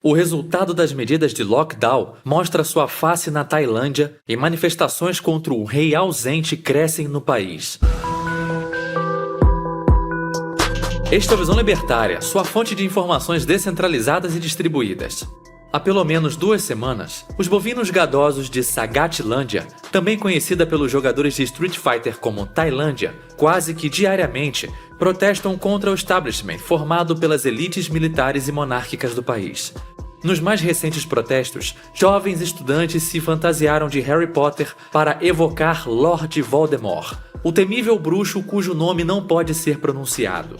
O resultado das medidas de lockdown mostra sua face na Tailândia e manifestações contra o rei ausente crescem no país. Esta é a Visão Libertária, sua fonte de informações descentralizadas e distribuídas. Há pelo menos 2 semanas, os bovinos gadosos de Sagatlândia, também conhecida pelos jogadores de Street Fighter como Tailândia, quase que diariamente protestam contra o establishment formado pelas elites militares e monárquicas do país. Nos mais recentes protestos, jovens estudantes se fantasiaram de Harry Potter para evocar Lord Voldemort, o temível bruxo cujo nome não pode ser pronunciado.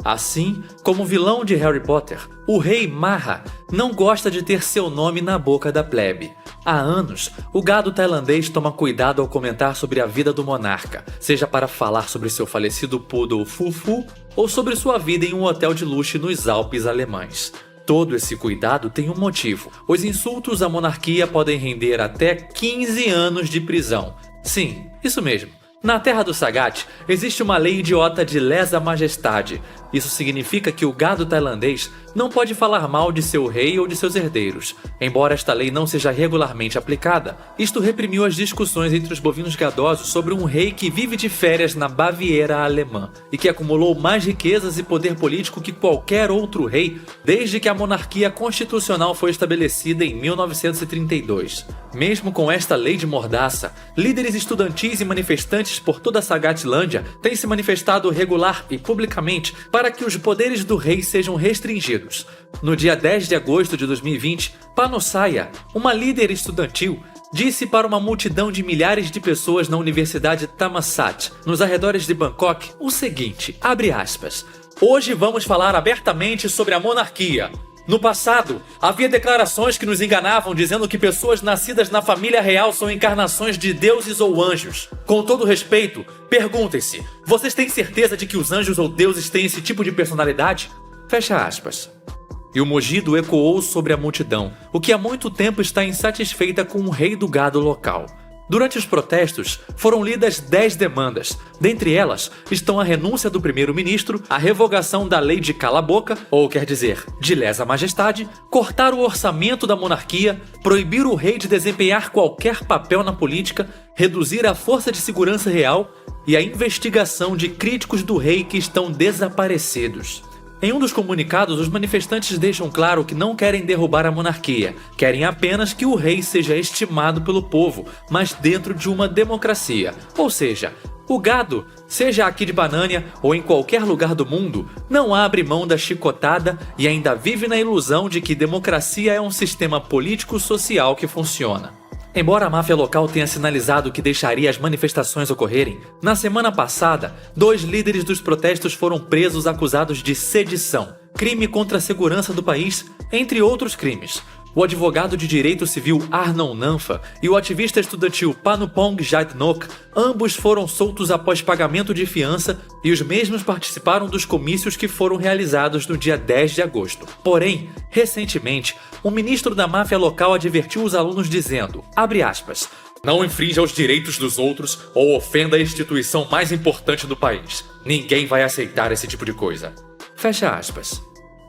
Assim como o vilão de Harry Potter, o rei Maha não gosta de ter seu nome na boca da plebe. Há anos, o gado tailandês toma cuidado ao comentar sobre a vida do monarca, seja para falar sobre seu falecido poodle Fufu ou sobre sua vida em um hotel de luxo nos Alpes alemães. Todo esse cuidado tem um motivo. Os insultos à monarquia podem render até 15 anos de prisão. Sim, isso mesmo. Na terra do Sagat, existe uma lei idiota de lesa majestade. Isso significa que o gado tailandês não pode falar mal de seu rei ou de seus herdeiros. Embora esta lei não seja regularmente aplicada, isto reprimiu as discussões entre os bovinos gadosos sobre um rei que vive de férias na Baviera alemã e que acumulou mais riquezas e poder político que qualquer outro rei desde que a monarquia constitucional foi estabelecida em 1932. Mesmo com esta lei de mordaça, líderes estudantis e manifestantes por toda a Sagatlândia têm se manifestado regular e publicamente para que os poderes do rei sejam restringidos. No dia 10 de agosto de 2020, Panosaya, uma líder estudantil, disse para uma multidão de milhares de pessoas na Universidade Thammasat, nos arredores de Bangkok, o seguinte, abre aspas, "Hoje vamos falar abertamente sobre a monarquia. No passado, havia declarações que nos enganavam dizendo que pessoas nascidas na família real são encarnações de deuses ou anjos. Com todo respeito, perguntem-se, vocês têm certeza de que os anjos ou deuses têm esse tipo de personalidade?" Fecha aspas. E o mugido ecoou sobre a multidão, o que há muito tempo está insatisfeita com o rei do gado local. Durante os protestos, foram lidas 10 demandas. Dentre elas, estão a renúncia do primeiro-ministro, a revogação da lei de cala-boca, ou quer dizer, de lesa majestade, cortar o orçamento da monarquia, proibir o rei de desempenhar qualquer papel na política, reduzir a força de segurança real e a investigação de críticos do rei que estão desaparecidos. Em um dos comunicados, os manifestantes deixam claro que não querem derrubar a monarquia, querem apenas que o rei seja estimado pelo povo, mas dentro de uma democracia. Ou seja, o gado, seja aqui de Banânia ou em qualquer lugar do mundo, não abre mão da chicotada e ainda vive na ilusão de que democracia é um sistema político-social que funciona. Embora a máfia local tenha sinalizado que deixaria as manifestações ocorrerem, na semana passada, 2 líderes dos protestos foram presos acusados de sedição, crime contra a segurança do país, entre outros crimes. O advogado de direito civil Arnon Nampha e o ativista estudantil Panupong Jadnok, ambos foram soltos após pagamento de fiança e os mesmos participaram dos comícios que foram realizados no dia 10 de agosto. Porém, recentemente, um ministro da máfia local advertiu os alunos dizendo, abre aspas, "Não infrinja os direitos dos outros ou ofenda a instituição mais importante do país. Ninguém vai aceitar esse tipo de coisa." Fecha aspas.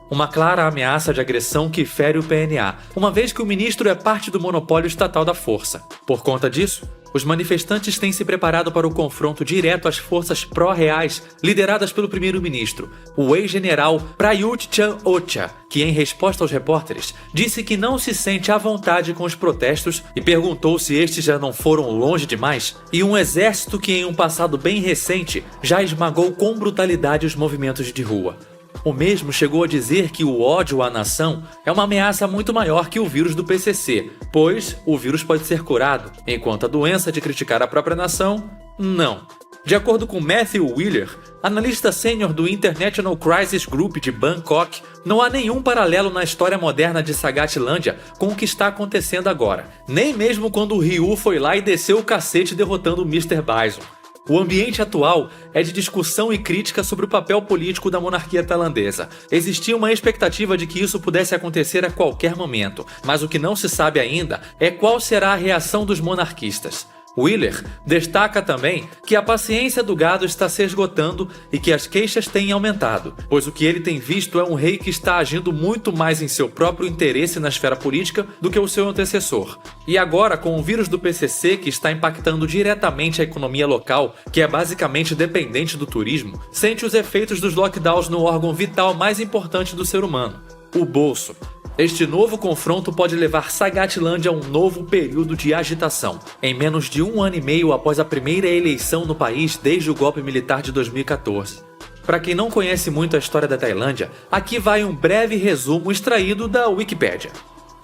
Uma clara ameaça de agressão que fere o PNA, uma vez que o ministro é parte do monopólio estatal da força. Por conta disso, os manifestantes têm se preparado para o confronto direto às forças pró-reais lideradas pelo primeiro-ministro, o ex-general Prayut Chan-o-cha, que em resposta aos repórteres, disse que não se sente à vontade com os protestos e perguntou se estes já não foram longe demais, e um exército que em um passado bem recente já esmagou com brutalidade os movimentos de rua. O mesmo chegou a dizer que o ódio à nação é uma ameaça muito maior que o vírus do PCC, pois o vírus pode ser curado, enquanto a doença de criticar a própria nação, não. De acordo com Matthew Wheeler, analista sênior do International Crisis Group de Bangkok, não há nenhum paralelo na história moderna de Sagatlândia com o que está acontecendo agora, nem mesmo quando o Ryu foi lá e desceu o cacete derrotando o Mr. Bison. O ambiente atual é de discussão e crítica sobre o papel político da monarquia tailandesa. Existia uma expectativa de que isso pudesse acontecer a qualquer momento, mas o que não se sabe ainda é qual será a reação dos monarquistas. Wheeler destaca também que a paciência do gado está se esgotando e que as queixas têm aumentado, pois o que ele tem visto é um rei que está agindo muito mais em seu próprio interesse na esfera política do que o seu antecessor. E agora, com o vírus do PCC que está impactando diretamente a economia local, que é basicamente dependente do turismo, sente os efeitos dos lockdowns no órgão vital mais importante do ser humano, o bolso. Este novo confronto pode levar Sagatlândia a um novo período de agitação, em menos de 1 ano e meio após a primeira eleição no país desde o golpe militar de 2014. Para quem não conhece muito a história da Tailândia, aqui vai um breve resumo extraído da Wikipédia.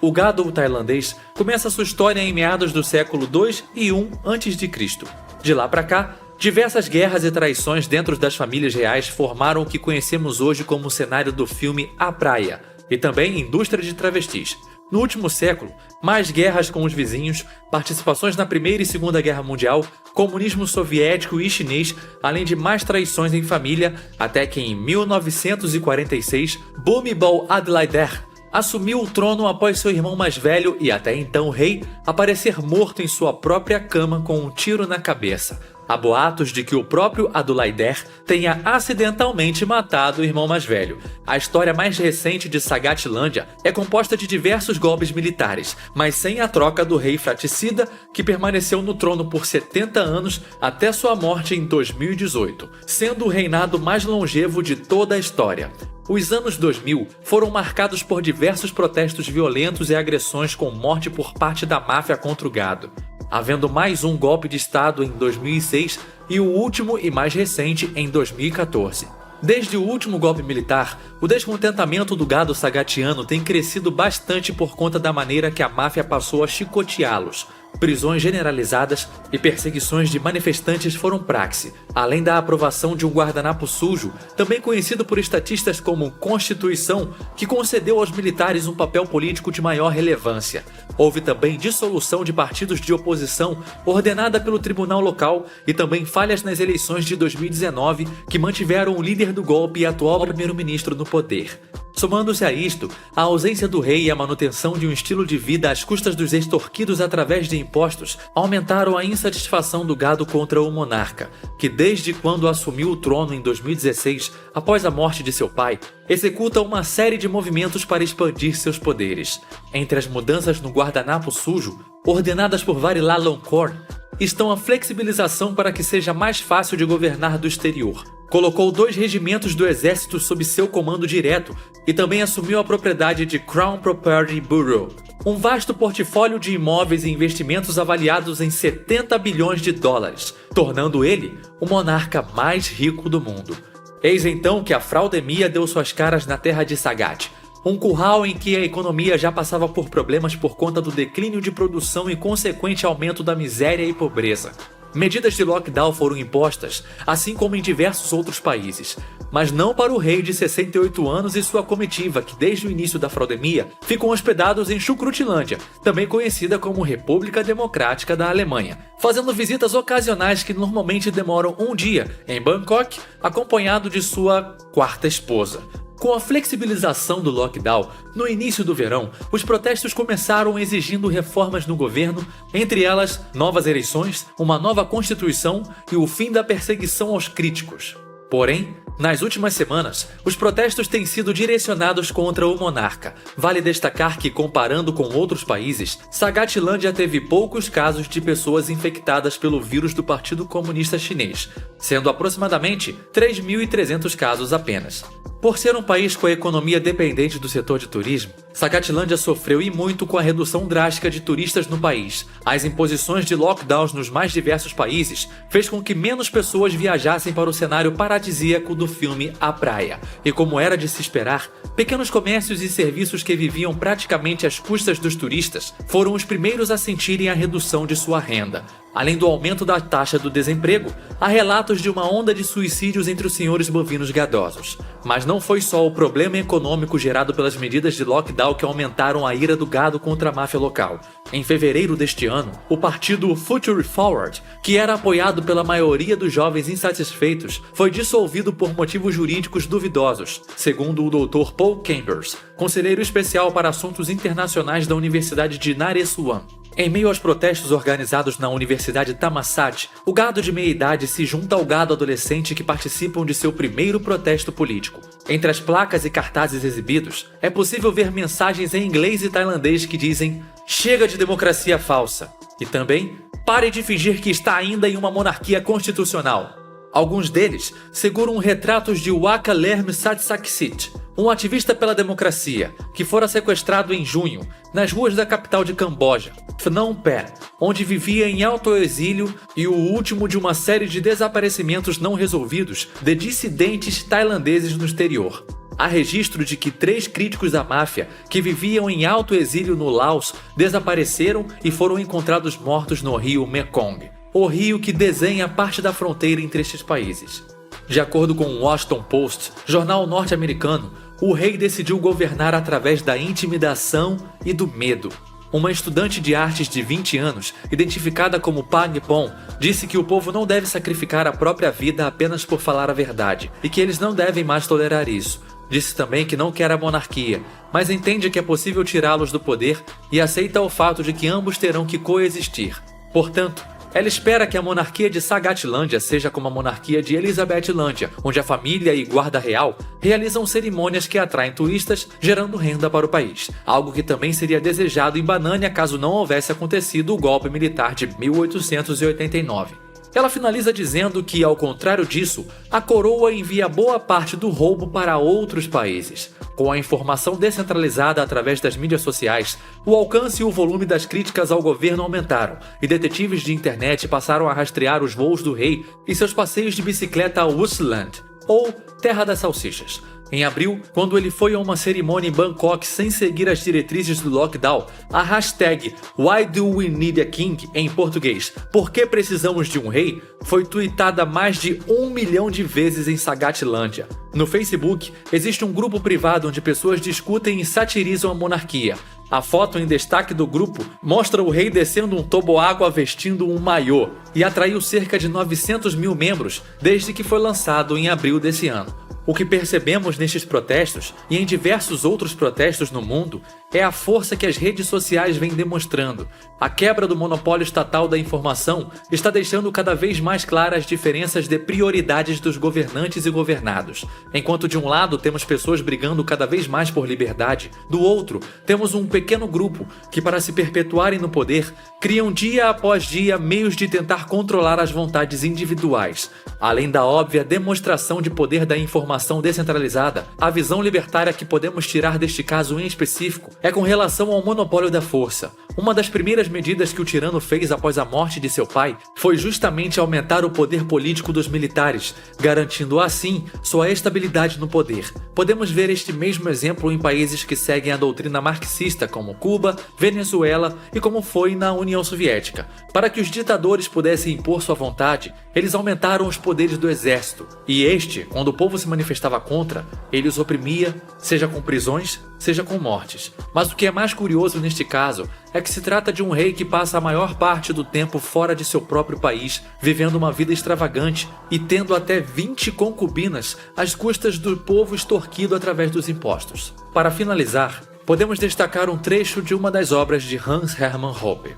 O gado tailandês começa sua história em meados do século II e I a.C. De lá para cá, diversas guerras e traições dentro das famílias reais formaram o que conhecemos hoje como o cenário do filme A Praia, e também indústria de travestis. No último século, mais guerras com os vizinhos, participações na Primeira e Segunda Guerra Mundial, comunismo soviético e chinês, além de mais traições em família, até que em 1946, Bhumibol Adulyadej assumiu o trono após seu irmão mais velho e até então rei aparecer morto em sua própria cama com um tiro na cabeça. Há boatos de que o próprio Adulyadej tenha acidentalmente matado o irmão mais velho. A história mais recente de Sagatlândia é composta de diversos golpes militares, mas sem a troca do rei fraticida, que permaneceu no trono por 70 anos até sua morte em 2018, sendo o reinado mais longevo de toda a história. Os anos 2000 foram marcados por diversos protestos violentos e agressões com morte por parte da máfia contra o gado, havendo mais um golpe de estado em 2006 e o último e mais recente em 2014. Desde o último golpe militar, o descontentamento do gado sagatiano tem crescido bastante por conta da maneira que a máfia passou a chicoteá-los. Prisões generalizadas e perseguições de manifestantes foram praxe, além da aprovação de um guardanapo sujo, também conhecido por estatistas como Constituição, que concedeu aos militares um papel político de maior relevância. Houve também dissolução de partidos de oposição ordenada pelo tribunal local e também falhas nas eleições de 2019 que mantiveram o líder do golpe e atual primeiro-ministro no poder. Somando-se a isto, a ausência do rei e a manutenção de um estilo de vida às custas dos extorquidos através de impostos aumentaram a insatisfação do gado contra o monarca, que desde quando assumiu o trono em 2016, após a morte de seu pai, executa uma série de movimentos para expandir seus poderes. Entre as mudanças no guardanapo sujo, ordenadas por Vajiralongkorn, estão a flexibilização para que seja mais fácil de governar do exterior. Colocou 2 regimentos do exército sob seu comando direto e também assumiu a propriedade de Crown Property Bureau, um vasto portfólio de imóveis e investimentos avaliados em 70 bilhões de dólares, tornando ele o monarca mais rico do mundo. Eis então que a fraudemia deu suas caras na terra de Sagat, um curral em que a economia já passava por problemas por conta do declínio de produção e consequente aumento da miséria e pobreza. Medidas de lockdown foram impostas, assim como em diversos outros países, mas não para o rei de 68 anos e sua comitiva, que desde o início da fraudemia ficam hospedados em Chucrutilândia, também conhecida como República Democrática da Alemanha, fazendo visitas ocasionais que normalmente demoram um dia em Bangkok, acompanhado de sua 4ª esposa. Com a flexibilização do lockdown, no início do verão, os protestos começaram exigindo reformas no governo, entre elas novas eleições, uma nova constituição e o fim da perseguição aos críticos. Porém, nas últimas semanas, os protestos têm sido direcionados contra o monarca. Vale destacar que, comparando com outros países, Sagatlândia teve poucos casos de pessoas infectadas pelo vírus do Partido Comunista Chinês, sendo aproximadamente 3.300 casos apenas. Por ser um país com a economia dependente do setor de turismo, Sagatlândia sofreu e muito com a redução drástica de turistas no país. As imposições de lockdowns nos mais diversos países fez com que menos pessoas viajassem para o cenário paradisíaco do filme A Praia. E como era de se esperar, pequenos comércios e serviços que viviam praticamente às custas dos turistas foram os primeiros a sentirem a redução de sua renda. Além do aumento da taxa do desemprego, há relatos de uma onda de suicídios entre os senhores bovinos gadosos. Mas não foi só o problema econômico gerado pelas medidas de lockdown que aumentaram a ira do gado contra a máfia local. Em fevereiro deste ano, o partido Future Forward, que era apoiado pela maioria dos jovens insatisfeitos, foi dissolvido por motivos jurídicos duvidosos, segundo o Dr. Paul Chambers, conselheiro especial para assuntos internacionais da Universidade de Naresuan. Em meio aos protestos organizados na Universidade Thammasat, o gado de meia-idade se junta ao gado adolescente que participam de seu primeiro protesto político. Entre as placas e cartazes exibidos, é possível ver mensagens em inglês e tailandês que dizem "Chega de democracia falsa" e também "Pare de fingir que está ainda em uma monarquia constitucional". Alguns deles seguram retratos de Wakalerm Satsaksit, um ativista pela democracia, que fora sequestrado em junho, nas ruas da capital de Camboja, Phnom Penh, onde vivia em alto exílio e o último de uma série de desaparecimentos não resolvidos de dissidentes tailandeses no exterior. Há registro de que 3 críticos da máfia que viviam em alto exílio no Laos desapareceram e foram encontrados mortos no rio Mekong, o rio que desenha parte da fronteira entre estes países. De acordo com o Washington Post, jornal norte-americano, o rei decidiu governar através da intimidação e do medo. Uma estudante de artes de 20 anos, identificada como Pang Pon, disse que o povo não deve sacrificar a própria vida apenas por falar a verdade, e que eles não devem mais tolerar isso. Disse também que não quer a monarquia, mas entende que é possível tirá-los do poder e aceita o fato de que ambos terão que coexistir. Portanto, ela espera que a monarquia de Sagatlândia seja como a monarquia de Elizabethlândia, onde a família e guarda real realizam cerimônias que atraem turistas, gerando renda para o país, algo que também seria desejado em Banânia caso não houvesse acontecido o golpe militar de 1889. Ela finaliza dizendo que, ao contrário disso, a coroa envia boa parte do roubo para outros países. Com a informação descentralizada através das mídias sociais, o alcance e o volume das críticas ao governo aumentaram, e detetives de internet passaram a rastrear os voos do rei e seus passeios de bicicleta a Woodland, ou Terra das Salsichas. Em abril, quando ele foi a uma cerimônia em Bangkok sem seguir as diretrizes do lockdown, a hashtag Why Do We Need a King, em português, por que precisamos de um rei, foi tweetada mais de 1 milhão de vezes em Sagatlândia. No Facebook, existe um grupo privado onde pessoas discutem e satirizam a monarquia. A foto em destaque do grupo mostra o rei descendo um toboágua vestindo um maiô e atraiu cerca de 900 mil membros desde que foi lançado em abril desse ano. O que percebemos nestes protestos e em diversos outros protestos no mundo é a força que as redes sociais vêm demonstrando. A quebra do monopólio estatal da informação está deixando cada vez mais claras as diferenças de prioridades dos governantes e governados. Enquanto de um lado temos pessoas brigando cada vez mais por liberdade, do outro temos um pequeno grupo que, para se perpetuarem no poder, criam dia após dia meios de tentar controlar as vontades individuais. Além da óbvia demonstração de poder da informação descentralizada, a visão libertária que podemos tirar deste caso em específico é com relação ao monopólio da força. Uma das primeiras medidas que o tirano fez após a morte de seu pai foi justamente aumentar o poder político dos militares, garantindo assim sua estabilidade no poder. Podemos ver este mesmo exemplo em países que seguem a doutrina marxista, como Cuba, Venezuela e como foi na União Soviética. Para que os ditadores pudessem impor sua vontade, eles aumentaram os poderes do exército, e este, quando o povo se manifestava contra, ele os oprimia, seja com prisões, seja com mortes. Mas o que é mais curioso neste caso é que se trata de um rei que passa a maior parte do tempo fora de seu próprio país, vivendo uma vida extravagante e tendo até 20 concubinas às custas do povo extorquido através dos impostos. Para finalizar, podemos destacar um trecho de uma das obras de Hans Hermann Hoppe.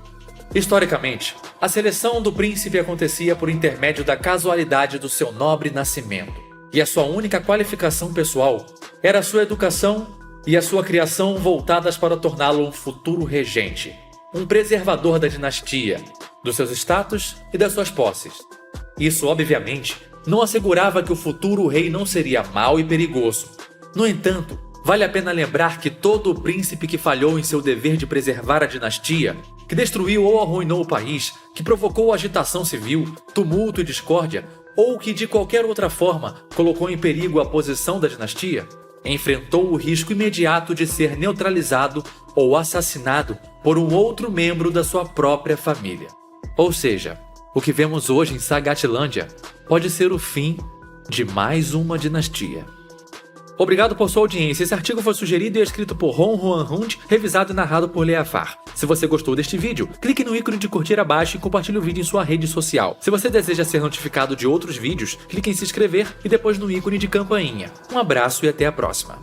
Historicamente, a seleção do príncipe acontecia por intermédio da casualidade do seu nobre nascimento, e a sua única qualificação pessoal era a sua educação e a sua criação voltadas para torná-lo um futuro regente, um preservador da dinastia, dos seus status e das suas posses. Isso, obviamente, não assegurava que o futuro rei não seria mau e perigoso. No entanto, vale a pena lembrar que todo o príncipe que falhou em seu dever de preservar a dinastia, que destruiu ou arruinou o país, que provocou agitação civil, tumulto e discórdia, ou que de qualquer outra forma colocou em perigo a posição da dinastia, enfrentou o risco imediato de ser neutralizado ou assassinado por um outro membro da sua própria família. Ou seja, o que vemos hoje em Sagatlândia pode ser o fim de mais uma dinastia. Obrigado por sua audiência. Esse artigo foi sugerido e escrito por Ron Juan Hund, revisado e narrado por Leafar. Se você gostou deste vídeo, clique no ícone de curtir abaixo e compartilhe o vídeo em sua rede social. Se você deseja ser notificado de outros vídeos, clique em se inscrever e depois no ícone de campainha. Um abraço e até a próxima.